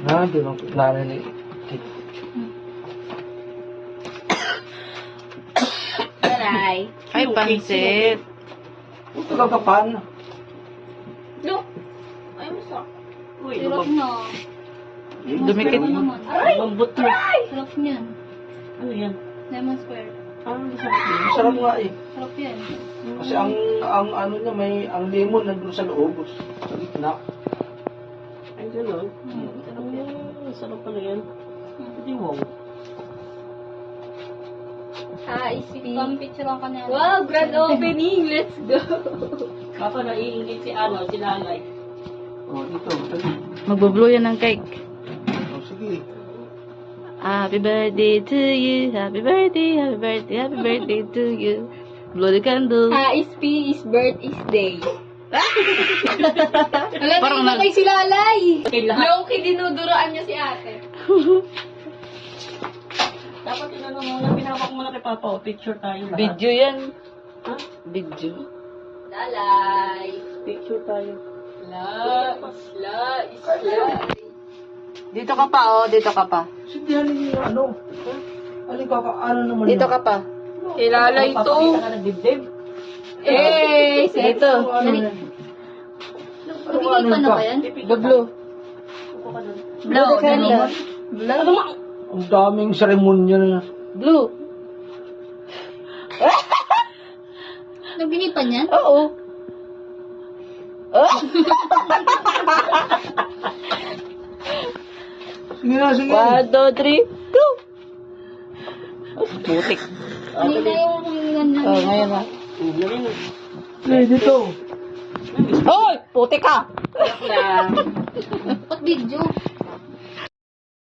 Ha, doon ang plano ni... Taray. Ay, pansit. Ito lang kapan. No. Ay, masak. Uy, Sarap na. Dumikit. Ano naman? lambot na. Sarap niyan. Ano yan? Lemon square. Ano masarap yun? Masarap nga eh. Sarap yan. Kasi ang ano niya, may ang lemon nandun sa loob. Sa gitna. Ay, gano'n. Sarap yan. Sarap pala yan. Hindi wow. Pang-picture lang ka niya. Wow, grand opening. Let's go. Baka naiingit si si Lalay. Oh, dito. Dali. Magbublow yan ng cake. Oh, sige. Happy birthday to you. Happy birthday, happy birthday, happy birthday to you. Blow the candle. ISP is birth is day. Alam Parang mo kay si Lalay. Okay, lahat. Low-key dinuduraan niya si ate. Dapat inano muna, pinawak muna kay Papa. O, picture tayo lahat. Video yan. Ha? Video. Lalay. Picture tayo. Isla. Dito ka pa, oh. Dito ka pa. Sindihan niyo yung ano. Alin ka ano naman Dito yun? ka pa. Si Lalay to. Papakita ka ng dibdib. Eh, Dito. Ano yan? Nabigay pa na ba yan? Blue. Upo ka doon. Blow the candle. Blow. Ang daming seremonya na. Blue. Nabigay pa niyan? Oo. Oh. Sige na, sige. 1, 2, 3, go! Putik. Kanina yung Oh, ngayon na. Galing. Sige, dito. Hoy! Putik ka! Ayak lang. Ba't video?